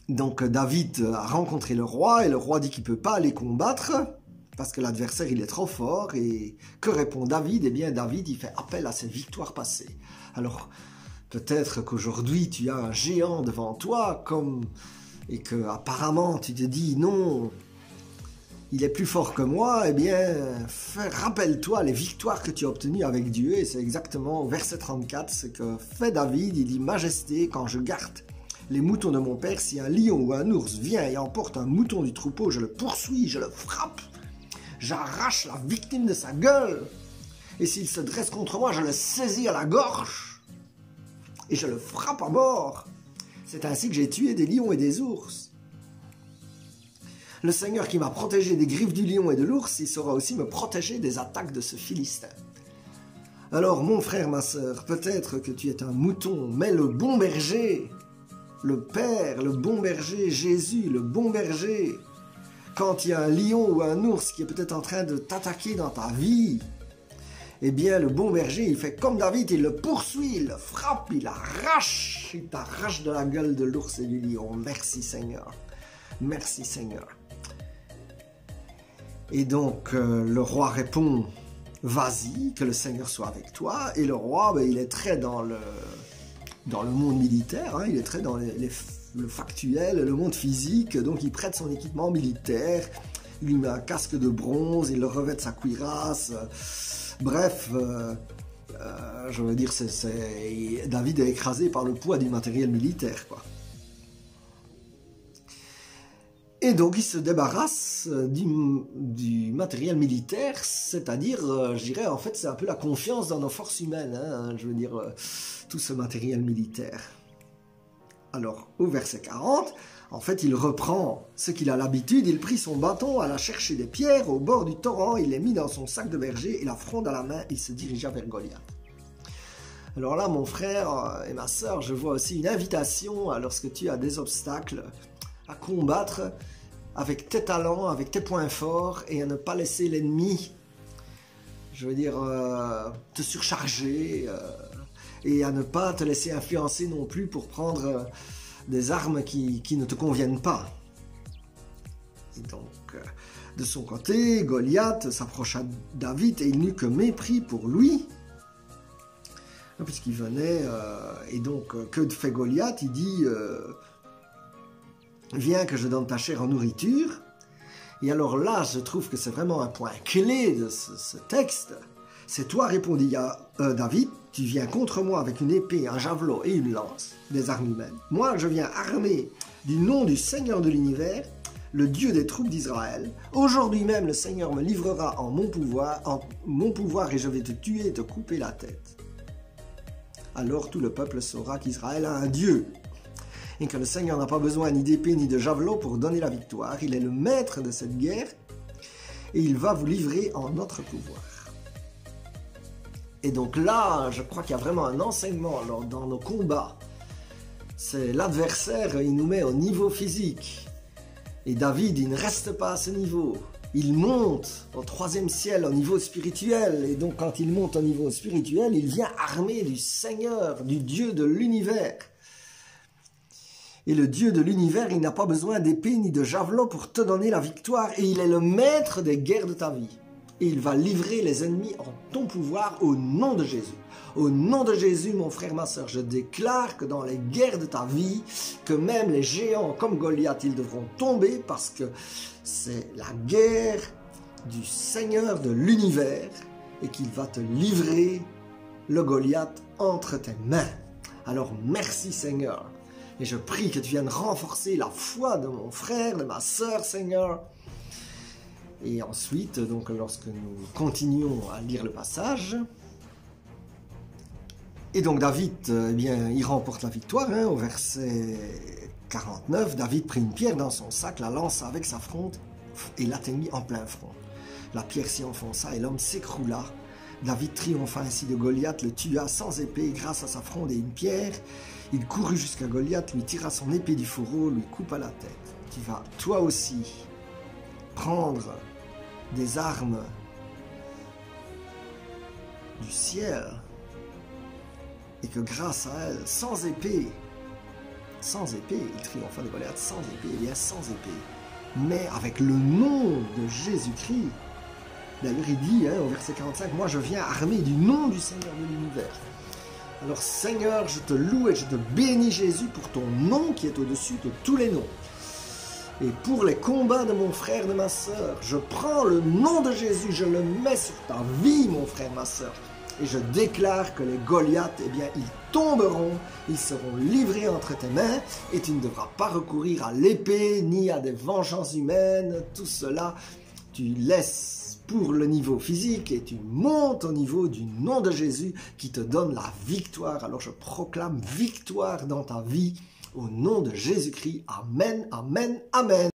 Donc David a rencontré le roi et le roi dit qu'il ne peut pas aller combattre parce que l'adversaire il est trop fort. Et que répond David? Eh bien David il fait appel à ses victoires passées. Alors peut-être qu'aujourd'hui tu as un géant devant toi et que apparemment tu te dis non, il est plus fort que moi. Eh bien rappelle-toi les victoires que tu as obtenues avec Dieu. Et c'est exactement au verset 34 ce que fait David. Il dit: Majesté, quand je garde les moutons de mon père, si un lion ou un ours vient et emporte un mouton du troupeau, je le poursuis, je le frappe, j'arrache la victime de sa gueule, et s'il se dresse contre moi, je le saisis à la gorge et je le frappe à mort. C'est ainsi que j'ai tué des lions et des ours. Le Seigneur qui m'a protégé des griffes du lion et de l'ours, il saura aussi me protéger des attaques de ce Philistin. Alors mon frère, ma sœur, peut-être que tu es un mouton, mais le bon berger, le Père, le bon berger, Jésus, le bon berger, quand il y a un lion ou un ours qui est peut-être en train de t'attaquer dans ta vie, eh bien le bon berger, il fait comme David, il le poursuit, il le frappe, il t'arrache de la gueule de l'ours et du lion. Merci Seigneur, merci Seigneur. Et donc le roi répond: vas-y, que le Seigneur soit avec toi. Et le roi, il est très dans le monde militaire, hein, il est très dans le factuel, le monde physique, donc il prête son équipement militaire, il lui met un casque de bronze, il le revêt de sa cuirasse, bref, je veux dire, David est écrasé par le poids du matériel militaire, quoi. Et donc il se débarrasse du matériel militaire, c'est-à-dire, je dirais, en fait, c'est un peu la confiance dans nos forces humaines, hein, je veux dire, tout ce matériel militaire. Alors, au verset 40, en fait, il reprend ce qu'il a l'habitude, il prit son bâton, alla chercher des pierres au bord du torrent, il les mit dans son sac de berger et la fronde à la main, il se dirigea vers Goliath. Alors là, mon frère et ma sœur, je vois aussi une invitation, lorsque tu as des obstacles, à combattre avec tes talents, avec tes points forts, et à ne pas laisser l'ennemi, je veux dire, te surcharger, et à ne pas te laisser influencer non plus pour prendre des armes qui ne te conviennent pas. Et donc, de son côté, Goliath s'approcha de David et il n'eut que mépris pour lui, puisqu'il venait, et donc, que fait Goliath? Il dit: viens que je donne ta chair en nourriture. Et alors là, je trouve que c'est vraiment un point clé de ce texte. C'est toi, répondit David, tu viens contre moi avec une épée, un javelot et une lance, des armes humaines. Moi, je viens armé du nom du Seigneur de l'univers, le Dieu des troupes d'Israël. Aujourd'hui même, le Seigneur me livrera en mon pouvoir et je vais te tuer et te couper la tête. Alors tout le peuple saura qu'Israël a un Dieu et que le Seigneur n'a pas besoin ni d'épée ni de javelot pour donner la victoire. Il est le maître de cette guerre et il va vous livrer en notre pouvoir. Et donc là, je crois qu'il y a vraiment un enseignement dans nos combats. C'est l'adversaire, il nous met au niveau physique. Et David, il ne reste pas à ce niveau. Il monte au 3e ciel, au niveau spirituel. Et donc quand il monte au niveau spirituel, il vient armé du Seigneur, du Dieu de l'univers. Et le Dieu de l'univers, il n'a pas besoin d'épée ni de javelot pour te donner la victoire. Et il est le maître des guerres de ta vie. Et il va livrer les ennemis en ton pouvoir au nom de Jésus. Au nom de Jésus, mon frère, ma soeur, je déclare que dans les guerres de ta vie, que même les géants comme Goliath, ils devront tomber parce que c'est la guerre du Seigneur de l'univers et qu'il va te livrer le Goliath entre tes mains. Alors merci Seigneur. Et je prie que tu viennes renforcer la foi de mon frère, de ma sœur, Seigneur. Et ensuite, donc, lorsque nous continuons à lire le passage, et donc David, eh bien, il remporte la victoire, hein, au verset 49, David prit une pierre dans son sac, la lança avec sa fronde et l'atteignit en plein front. La pierre s'y enfonça et l'homme s'écroula. David triompha ainsi de Goliath, le tua sans épée grâce à sa fronde et une pierre. Il courut jusqu'à Goliath, lui tira son épée du fourreau, lui coupa la tête. Tu vas toi aussi prendre des armes du ciel et que grâce à elles, sans épée, sans épée. Il triompha de Goliath sans épée, et bien sans épée. Mais avec le nom de Jésus-Christ. D'ailleurs, il dit au verset 45, « Moi, je viens armé du nom du Seigneur de l'univers. » Alors, Seigneur, je te loue et je te bénis, Jésus, pour ton nom qui est au-dessus de tous les noms. Et pour les combats de mon frère, de ma sœur, je prends le nom de Jésus, je le mets sur ta vie, mon frère, ma sœur. Et je déclare que les Goliaths, eh bien, ils tomberont, ils seront livrés entre tes mains, et tu ne devras pas recourir à l'épée, ni à des vengeances humaines, tout cela, tu laisses pour le niveau physique, et tu montes au niveau du nom de Jésus, qui te donne la victoire. Alors je proclame victoire dans ta vie, au nom de Jésus-Christ. Amen, amen, amen.